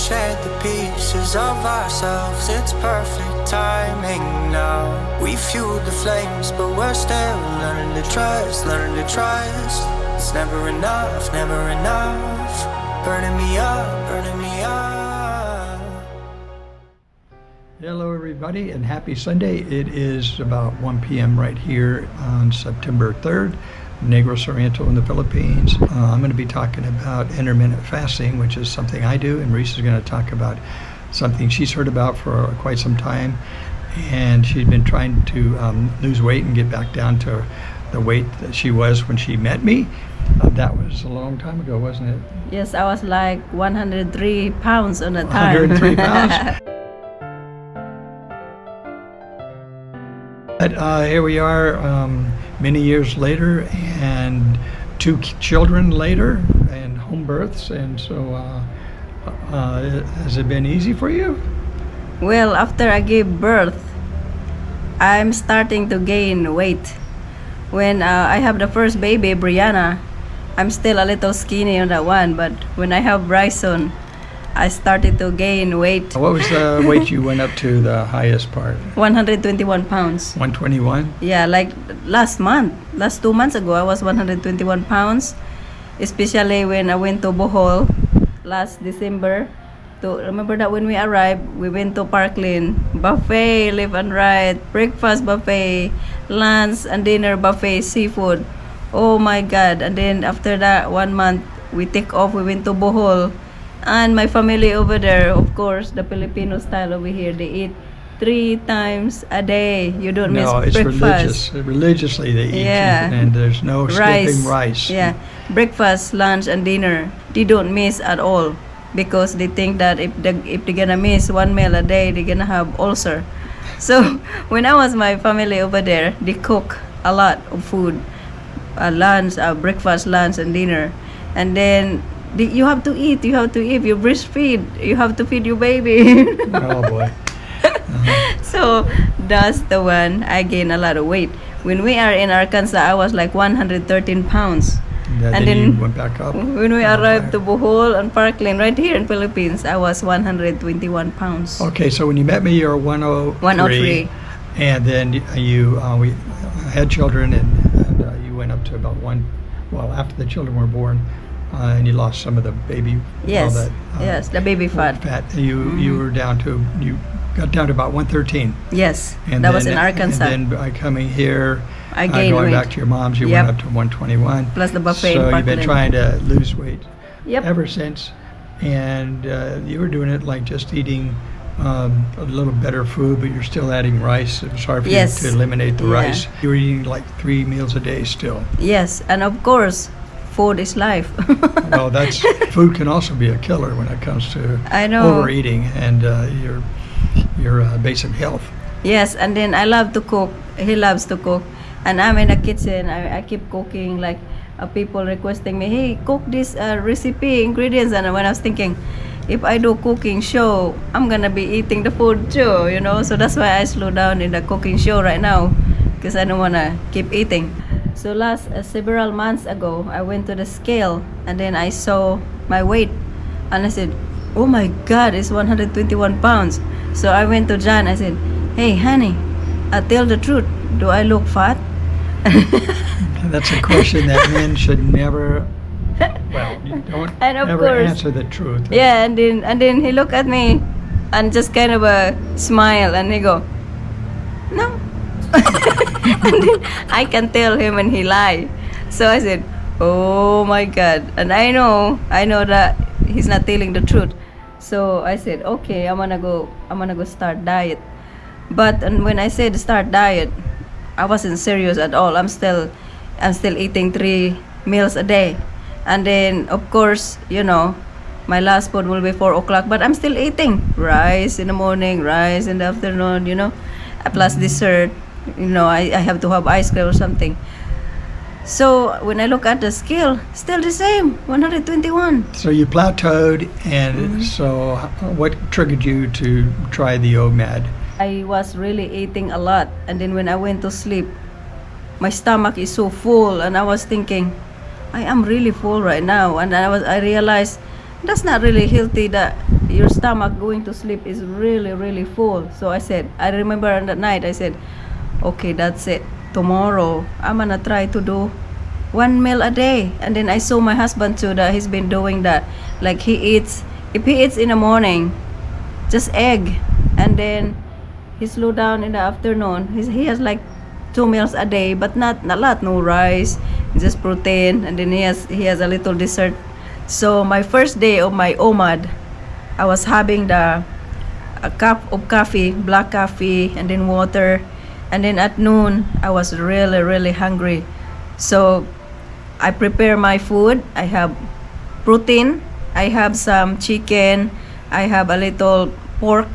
shared the pieces of ourselves. It's perfect timing now. We fueled the flames, but we're still learning to trust, learning to trust. It's never enough, never enough. Burning me up, burning me up. Hello everybody and happy Sunday. It is about 1 p.m. right here on September 3rd, Negros Oriental in the Philippines. I'm going to be talking about intermittent fasting, which is something I do, and Reese is going to talk about something she's heard about for quite some time, and she's been trying to lose weight and get back down to the weight that she was when she met me. That was a long time ago, wasn't it? Yes, I was like 103 pounds on the time. 103 pounds. But here we are many years later, and 2 children later, and home births, and so has it been easy for you? Well, after I gave birth, I'm starting to gain weight. When I have the first baby, Brianna, I'm still a little skinny on that one, but when I have Bryson, I started to gain weight. What was the weight you went up to, the highest part? 121 pounds. 121? Yeah, like last 2 months ago, I was 121 pounds, especially when I went to Bohol last December. Remember that when we arrived, we went to Parkland, buffet, left and right, breakfast buffet, lunch and dinner buffet, seafood. Oh my God. And then after that, 1 month, we take off, we went to Bohol. And my family over there, of course, the Filipino style over here, they eat 3 times a day. You don't miss breakfast. No, it's religious. Religiously they eat, and there's no skipping rice. Yeah, breakfast, lunch, and dinner. They don't miss at all because they think that if they're gonna miss 1 meal a day, they're gonna have ulcer. So when I was my family over there, they cook a lot of food, lunch, breakfast, lunch, and dinner, and then you have to eat. You breastfeed. You have to feed your baby. Oh boy. So that's the one. I gained a lot of weight. When we are in Arkansas, I was like 113 pounds. And then you went back up. When we arrived to Bohol and Parkland, right here in Philippines, I was 121 pounds. Okay, so when you met me, you were 103. 103. And then we had children, and you went up to about after the children were born, and you lost some of the baby. Yes, yes, the baby fat. You were you got down to about 113. Yes, and that was in Arkansas. And then by coming here, I gained going weight. back to your mom's, you went up to 121. Plus the buffet. So you've been trying to lose weight Yep. ever since, and you were doing it like just eating a little better food, but you're still adding rice. It was hard for you to eliminate the rice. You were eating like 3 meals a day still. Yes, and of course, food is life. Well, food can also be a killer when it comes to overeating and your basic health. Yes, and then I love to cook. He loves to cook, and I'm in the kitchen. I keep cooking, like people requesting me, hey, cook this recipe, ingredients, and when I was thinking, if I do cooking show, I'm gonna be eating the food too, So that's why I slow down in the cooking show right now, because I don't wanna keep eating. So last several months ago, I went to the scale, and then I saw my weight, and I said, oh my God, it's 121 pounds. So I went to John. I said, hey, honey, tell the truth. Do I look fat? That's a question that men should never. Well, you don't ever answer the truth. Yeah, and then he looked at me, and just kind of a smile, and he go, no. And then I can tell him when he lie. So I said, oh my God. And I know that he's not telling the truth. So I said, okay, I'm gonna go start diet. But when I said start diet, I wasn't serious at all. I'm still eating 3 meals a day. And then of course, my last food will be 4 o'clock, but I'm still eating rice in the morning, rice in the afternoon, plus dessert. I have to have ice cream or something. So when I look at the scale, still the same, 121. So you plateaued, and so what triggered you to try the OMAD? I was really eating a lot, and then when I went to sleep, my stomach is so full, and I was thinking, I am really full right now, and I realized that's not really healthy. That your stomach going to sleep is really, really full. So I remember on that night, I said, okay, that's it. Tomorrow, I'm gonna try to do 1 meal a day. And then I saw my husband too, that he's been doing that. Like if he eats in the morning, just egg, and then he slow down in the afternoon. He has like 2 meals a day, but not a lot, no rice, just protein, and then he has a little dessert. So my first day of my OMAD, I was having a cup of coffee, black coffee, and then water, and then at noon I was really, really hungry. So I prepare my food. I have protein, I have some chicken, I have a little pork,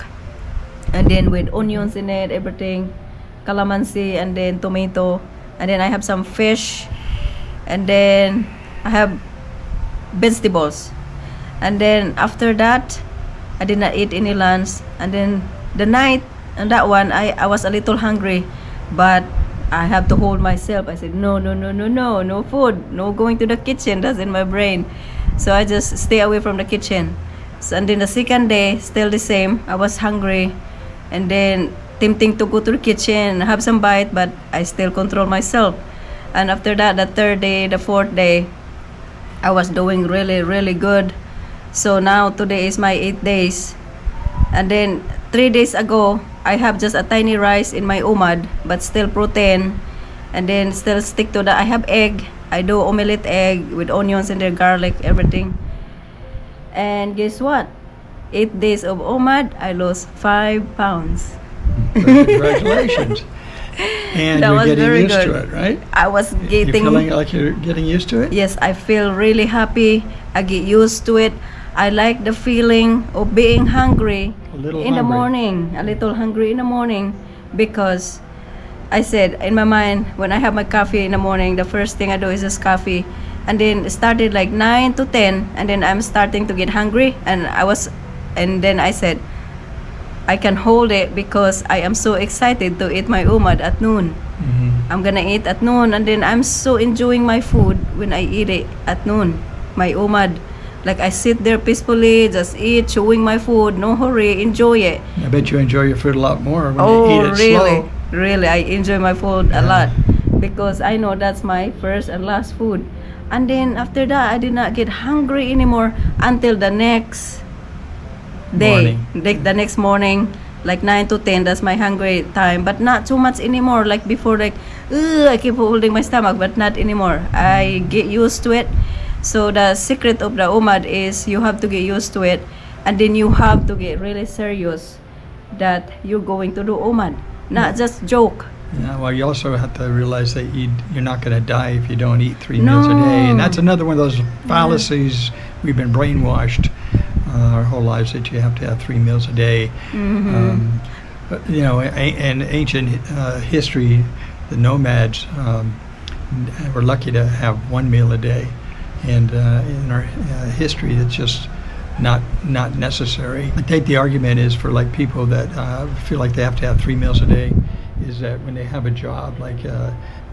and then with onions in it, everything, calamansi, and then tomato, and then I have some fish, and then I have vegetables. And then after that, I did not eat any lunch. And then the night on that one, I was a little hungry, but I have to hold myself. I said, no food, no going to the kitchen. That's in my brain. So I just stay away from the kitchen. So, and then the second day, still the same. I was hungry, and then tempting to go to the kitchen, have some bite, but I still control myself. And after that, the third day, the fourth day, I was doing really, really good. So now today is my 8 days. And then 3 days ago, I have just a tiny rice in my OMAD, but still protein. And then still stick to that. I have egg. I do omelette egg with onions and their garlic, everything. And guess what? 8 days of OMAD, I lost 5 pounds. Congratulations. And That you're was getting very used good. to it, right? I was You're getting... feeling like you're getting used to it? Yes, I feel really happy. I get used to it. I like the feeling of being hungry in the morning, a little hungry in the morning, because I said in my mind, when I have my coffee in the morning, the first thing I do is just coffee. And then it started like 9 to 10, and then I'm starting to get hungry, and then I said, I can hold it because I am so excited to eat my OMAD at noon. Mm-hmm. I'm gonna eat at noon, and then I'm so enjoying my food when I eat it at noon, my OMAD. Like I sit there peacefully, just eat, chewing my food, no hurry, enjoy it. I bet you enjoy your food a lot more when you eat it really, slow. really, I enjoy my food a lot because I know that's my first and last food. And then after that, I did not get hungry anymore until the next day, the next morning, like 9 to 10. That's my hungry time, but not too much anymore. Like before, like I keep holding my stomach, but not anymore. I get used to it. So the secret of the OMAD is you have to get used to it, and then you have to get really serious that you're going to do OMAD, not just joke. Yeah, well, you also have to realize that you're not going to die if you don't eat 3 meals a day. And that's another one of those fallacies. We've been brainwashed our whole lives that you have to have 3 meals a day. Mm-hmm. But, you know, in ancient history, the nomads were lucky to have 1 meal a day. And in our history, it's just not necessary. I think the argument is for like people that feel like they have to have 3 meals a day, is that when they have a job like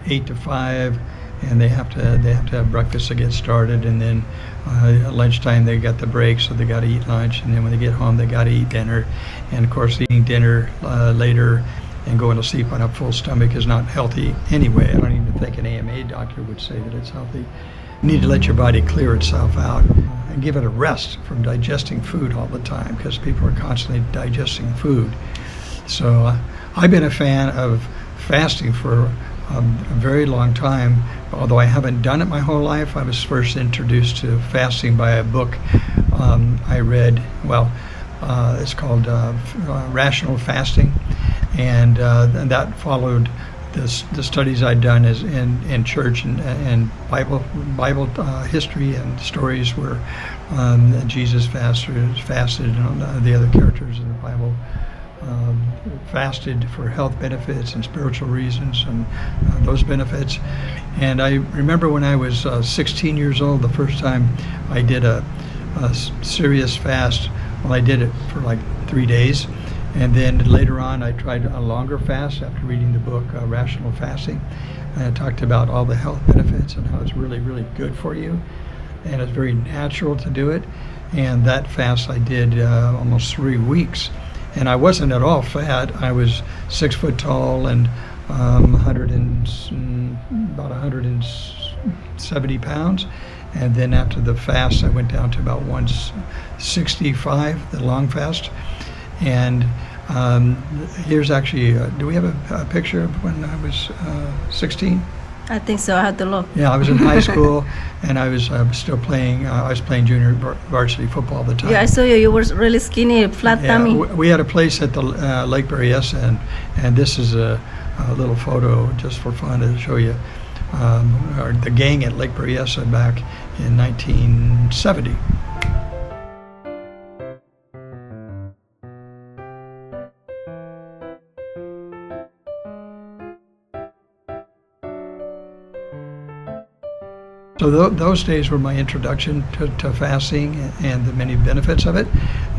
8 to 5, and they have to have breakfast to get started, and then at lunchtime they got the break, so they got to eat lunch, and then when they get home they got to eat dinner, and of course eating dinner later and going to sleep on a full stomach is not healthy anyway. I don't even think an AMA doctor would say that it's healthy. You need to let your body clear itself out and give it a rest from digesting food all the time, because people are constantly digesting food. So I've been a fan of fasting for a very long time, although I haven't done it my whole life. I was first introduced to fasting by a book I read. It's called Rational Fasting, and that followed the studies I'd done is in church and Bible history and stories where Jesus fasted, and the other characters in the Bible fasted for health benefits and spiritual reasons and those benefits. And I remember when I was 16 years old, the first time I did a serious fast. Well, I did it for like 3 days. And then later on, I tried a longer fast after reading the book, Rational Fasting. And it talked about all the health benefits and how it's really, really good for you. And it's very natural to do it. and that fast I did almost 3 weeks, and I wasn't at all fat. I was 6 foot tall and about 170 pounds, and then after the fast I went down to about 165, the long fast. And here's actually, do we have a picture of when I was 16? I think so. I have to look. Yeah, I was in high school, and I was still playing. I was playing junior varsity football at the time. Yeah, I saw you. You were really skinny, flat tummy. We had a place at the Lake Berryessa, and this is a little photo just for fun to show you the gang at Lake Berryessa back in 1970. So those days were my introduction to fasting and the many benefits of it.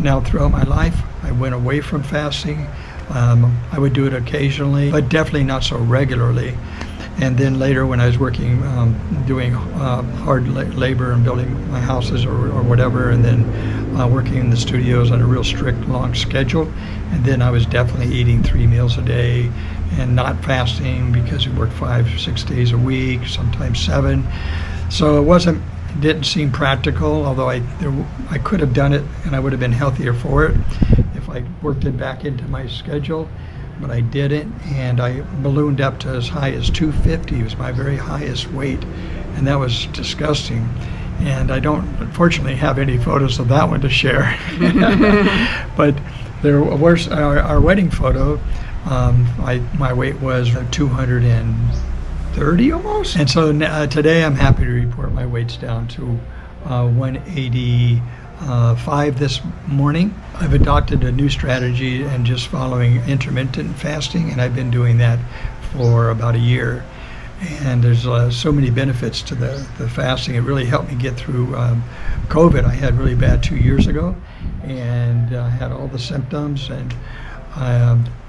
Now throughout my life, I went away from fasting. I would do it occasionally, but definitely not so regularly. And then later when I was working, doing hard labor and building my houses or whatever, and then working in the studios on a real strict, long schedule. And then I was definitely eating 3 meals a day and not fasting because we worked 5-6 days a week, sometimes 7. So it didn't seem practical, although I could have done it and I would have been healthier for it if I worked it back into my schedule, but I didn't, and I ballooned up to as high as 250. It was my very highest weight, and that was disgusting. And I don't, unfortunately, have any photos of that one to share. But there was our wedding photo. My weight was 230 almost. And so today I'm happy to report my weight's down to 185 this morning. I've adopted a new strategy and just following intermittent fasting, and I've been doing that for about a year. And there's so many benefits to the fasting. It really helped me get through COVID. I had really bad 2 years ago, and I had all the symptoms, and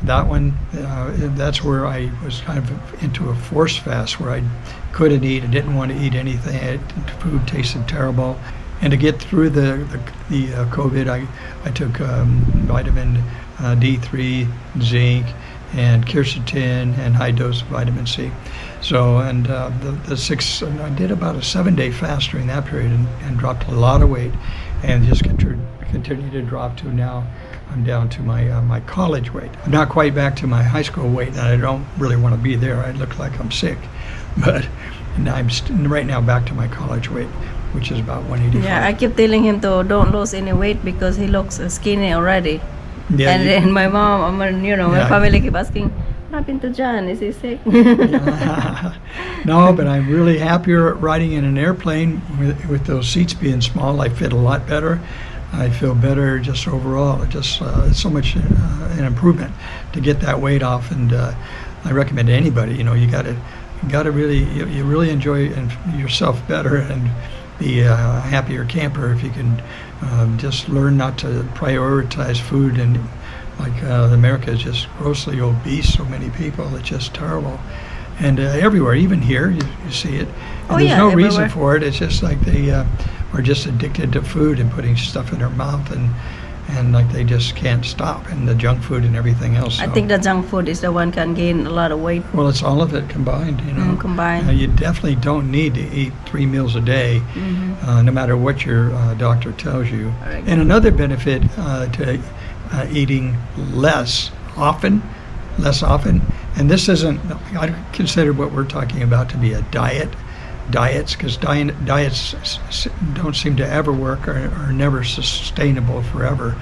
that's where I was kind of into a forced fast where I couldn't eat. I didn't want to eat anything. Food tasted terrible. And to get through the COVID, I took vitamin D3, zinc, and quercetin, and high dose vitamin C. So, and I did about a 7-day fast during that period and dropped a lot of weight, and just continued to drop to now. I'm down to my college weight. I'm not quite back to my high school weight, and I don't really want to be there. I look like I'm sick, but I'm right now back to my college weight, which is about 185. Yeah, I keep telling him to don't lose any weight because he looks skinny already. Yeah, and then my mom, my family keep asking, what happened to John? Is he sick? No, but I'm really happier riding in an airplane with those seats being small. I fit a lot better. I feel better just overall. Just it's so much an improvement to get that weight off, and I recommend to anybody. You got to really you really enjoy yourself better and be a happier camper if you can just learn not to prioritize food. And like America is just grossly obese. So many people, it's just terrible. And everywhere, even here, you see it. And there's no reason everywhere for it. It's just like they are just addicted to food and putting stuff in their mouth, and like they just can't stop. And the junk food and everything else. I think the junk food is the one can gain a lot of weight. Well, it's all of it combined, Combined. You definitely don't need to eat 3 meals a day, no matter what your doctor tells you. Right. And another benefit to eating less often, and this isn't, I consider what we're talking about to be a diets, because diets don't seem to ever work or are never sustainable forever.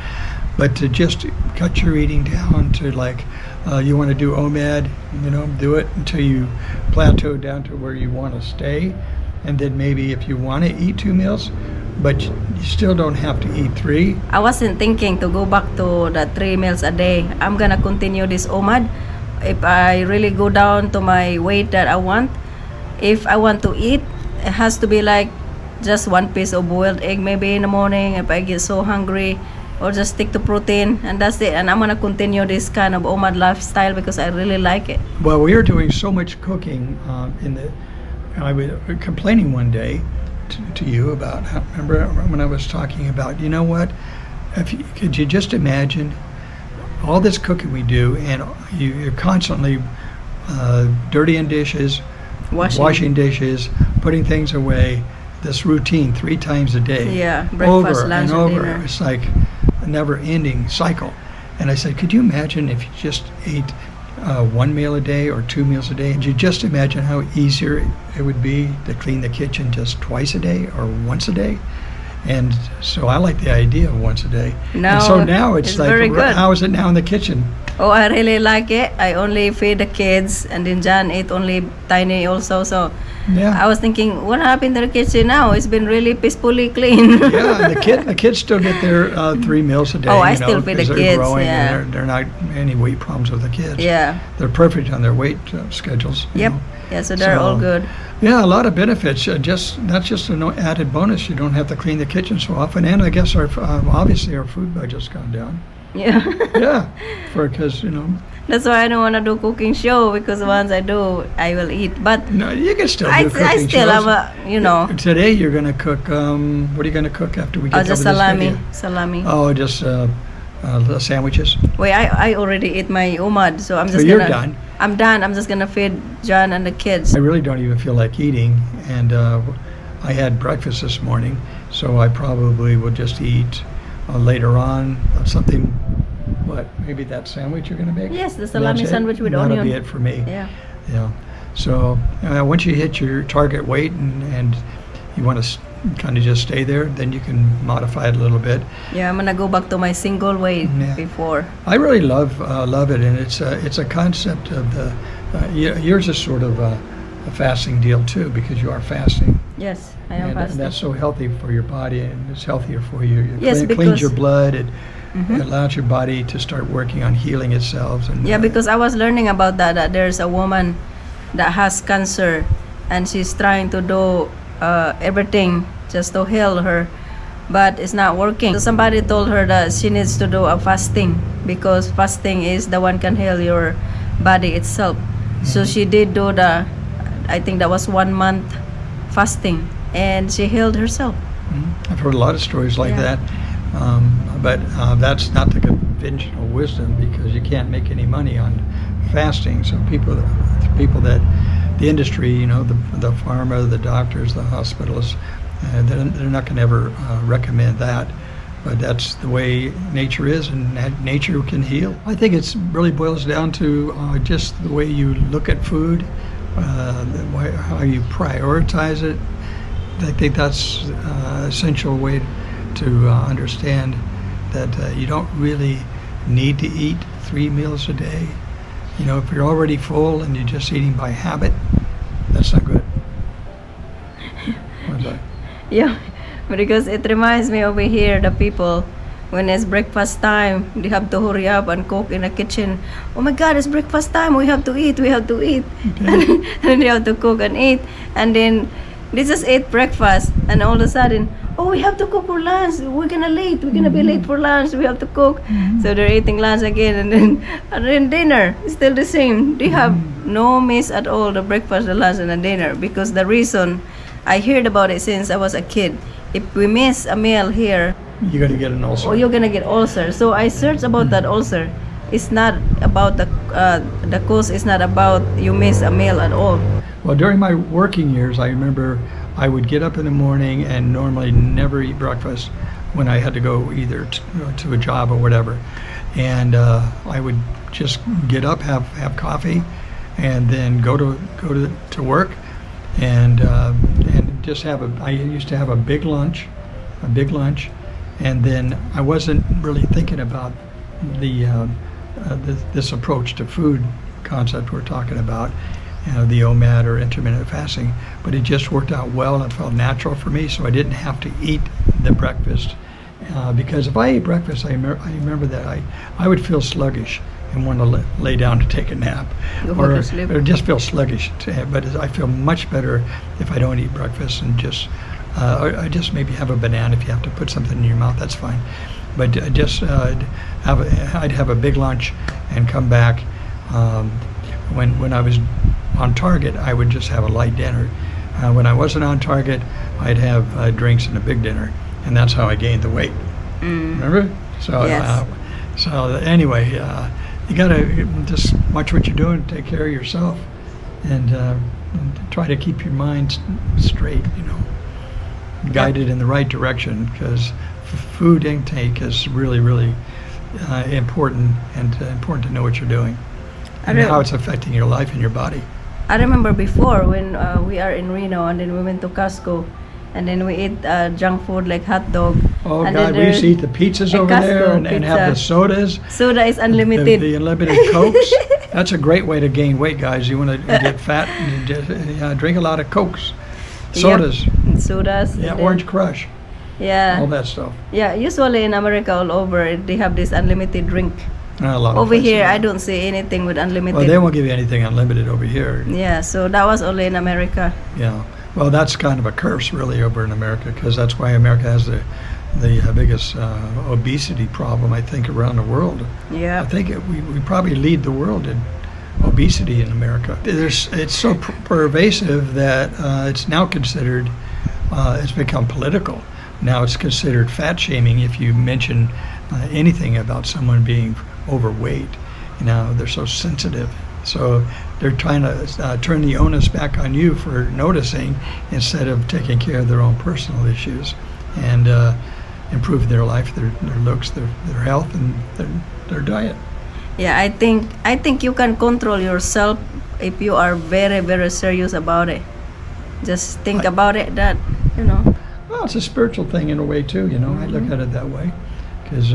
But to just cut your eating down to like, you want to do OMAD, do it until you plateau down to where you want to stay. And then maybe if you want to eat 2 meals, but you still don't have to eat 3. I wasn't thinking to go back to the 3 meals a day. I'm gonna continue this OMAD. If I really go down to my weight that I want, if I want to eat, it has to be like just 1 piece of boiled egg maybe in the morning if I get so hungry, or just stick to protein, and that's it. And I'm gonna continue this kind of OMAD lifestyle because I really like it. Well, we are doing so much cooking I was complaining one day to you about, remember when I was talking about, you know what, could you just imagine all this cooking we do, and you're constantly dirtying dishes, washing dishes, putting things away, this routine 3 times a day. Yeah, breakfast, over lunch, and over. dinner. It's like a never-ending cycle. And I said, could you imagine if you just ate 1 meal a day or 2 meals a day? And you just imagine how easier it would be to clean the kitchen just twice a day or once a day? And so I like the idea of once a day. Now, and so now it's like, very good. how is it now in the kitchen? Oh, I really like it. I only feed the kids, and then John ate only tiny also. So Yeah. I was thinking, what happened to the kitchen now? It's been really peacefully clean. Yeah, and the kids still get their 3 meals a day. Oh, I still feed the 'cause they're kids, growing, yeah. and they're not any weight problems with the kids. Yeah. They're perfect on their weight schedules. you Yep. know. Yeah, so they're So, all good. Yeah, a lot of benefits. That's just an added bonus. You don't have to clean the kitchen so often, and I guess obviously our food budget's gone down. Yeah. Yeah, because That's why I don't want to do cooking show, because once I do, I will eat. But you can still do I cooking still shows. am Today you're going to cook. What are you going to cook after we get just done with this salami. video? Salami. Oh, just the sandwiches. Wait, I already ate my OMAD, so I'm So just you're gonna. done. I'm done. I'm just gonna feed John and the kids. I really don't even feel like eating, and I had breakfast this morning, so I probably will just eat later on something. What? Maybe that sandwich you're going to make? Yes, the salami That's it? sandwich with That'll onion. be it for me. Yeah. Yeah. So once you hit your target weight and you want to kind of just stay there, then you can modify it a little bit. Yeah, I'm gonna go back to my single weight Yeah. before. I really love it, and it's a concept of the yours is sort of a fasting deal too, because you are fasting. Yes, I am And fasting. that's so healthy for your body, and it's healthier for you. It Yes, cleans because- your blood. It allows your body to start working on healing itself. And Yeah, because I was learning about that there's a woman that has cancer, and she's trying to do everything just to heal her, but it's not working. So somebody told her that she needs to do a fasting, because fasting is the one can heal your body itself. So she did do I think that was 1 month fasting, and she healed herself. I've heard a lot of stories like Yeah. that, but that's not the conventional wisdom, because you can't make any money on fasting. So people that the industry, the pharma, the doctors, the hospitals, they're not going to ever recommend that. But that's the way nature is, and nature can heal. I think it really boils down to just the way you look at food, how you prioritize it. I think that's an essential way to understand that you don't really need to eat 3 meals a day. If you're already full and you're just eating by habit, that's not good. What's that? Yeah, because it reminds me over here, the people, when it's breakfast time, they have to hurry up and cook in the kitchen. Oh my God, it's breakfast time, we have to eat. Okay. And they have to cook and eat. And then they just ate breakfast, and all of a sudden, oh, we have to cook for lunch. We're gonna be late for lunch. We have to cook. So they're eating lunch again, and then dinner is still the same. They have no miss at all, the breakfast, the lunch, and the dinner, because the reason I heard about it since I was a kid. If we miss a meal here, You're going to get an ulcer. or you're gonna get ulcer. So I searched about that ulcer. It's not about the cause. It's not about you miss a meal at all. Well, during my working years, I remember I would get up in the morning and normally never eat breakfast when I had to go either to a job or whatever. And I would just get up, have coffee, and then go to work, and just I used to have a big lunch, and then I wasn't really thinking about this approach to food concept we're talking about, the OMAD or intermittent fasting, but it just worked out well and it felt natural for me, so I didn't have to eat the breakfast. Because if I ate breakfast, I remember that I would feel sluggish and want to lay down to take a nap, Go to sleep. or just feel sluggish. But I feel much better if I don't eat breakfast and just I just maybe have a banana. If you have to put something in your mouth, that's fine. But I'd have a big lunch and come back. When I was on target, I would just have a light dinner, When I wasn't on target, I'd have drinks and a big dinner, and that's how I gained the weight. Remember? So, Yes. so anyway, you gotta just watch what you're doing, take care of yourself, and try to keep your mind straight. Guided in the right direction, because food intake is really, really important, and important to know what you're doing and how it's affecting your life and your body. I remember before when we are in Reno and then we went to Costco and then we ate junk food like hot dog. Oh and God, we used to eat the pizzas over Costco there and have the pizza. sodas. Soda is unlimited. The unlimited Cokes. That's a great way to gain weight, guys. You want to get fat, and just, drink a lot of Cokes. Sodas. Yep. Sodas. Yeah, and Orange then, Crush. Yeah. All that stuff. Yeah, usually in America all over they have this unlimited drink. A lot of Over places, here yeah. I don't see anything with unlimited. Well, they won't give you anything unlimited over here. Yeah, so that was only in America. Yeah. Well, that's kind of a curse, really, over in America, because that's why America has the biggest obesity problem, I think, around the world. Yeah. I think we probably lead the world in obesity in America. It's so pervasive that it's now considered, it's become political. Now it's considered fat shaming if you mention anything about someone being overweight. They're so sensitive. So they're trying to turn the onus back on you for noticing, instead of taking care of their own personal issues and improve their life, their looks, their health, and their diet. Yeah, I think you can control yourself if you are very, very serious about it. Just think about it that. Well, it's a spiritual thing in a way too. I look at it that way, because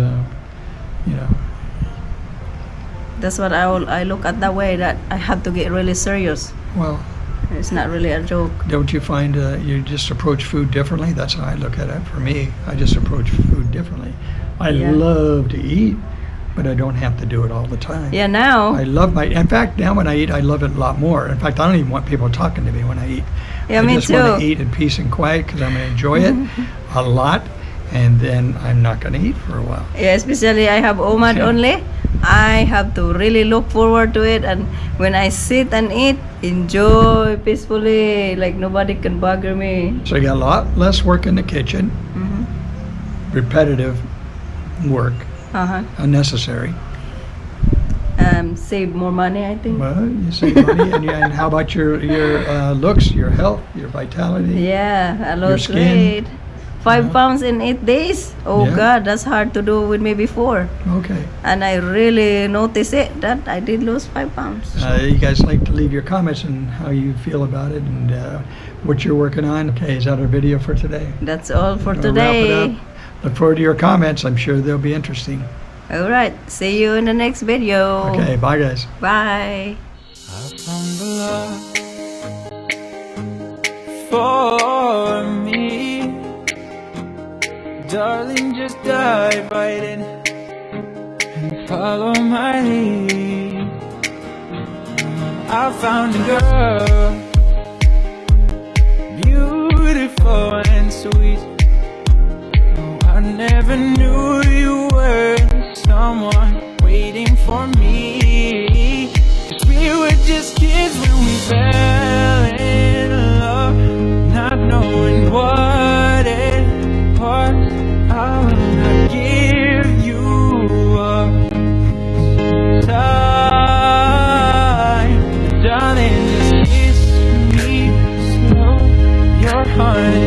That's what I look at that way, that I have to get really serious. well, It's not really a joke. don't you find you just approach food differently? That's how I look at it. For me, I just approach food differently. I Yeah. love to eat, but I don't have to do it all the time. Yeah, now. I love in fact, now when I eat, I love it a lot more. In fact, I don't even want people talking to me when I eat. Yeah, I me just want too. to eat in peace and quiet, because I'm going to enjoy it a lot, and then I'm not going to eat for a while. Yeah, especially I have OMAD Okay. only. I have to really look forward to it, and when I sit and eat, enjoy peacefully, like nobody can bother me. So you got a lot less work in the kitchen, repetitive work, Uh-huh. unnecessary. Save more money, I think. Well, you save money, and how about your looks, your health, your vitality? Yeah, I Your lost skin. weight. 5 Yeah. pounds in 8 days. Oh Yeah. God, that's hard to do with me before. Okay. And I really noticed it, that I did lose 5 pounds. You guys like to leave your comments on how you feel about it and what you're working on. Okay, is that our video for today? That's all for We'll wrap it today. up. Look forward to your comments. I'm sure they'll be interesting. All right, see you in the next video. Okay, bye guys. Bye. I found the love for me. Darling, just dive right in and follow my lead. I found a girl, beautiful and sweet. Oh, I never knew you were someone waiting for me. 'Cause we were just kids when we fell in love, not knowing what it was. I will not give you up time, darling, just kiss me slow. Your heart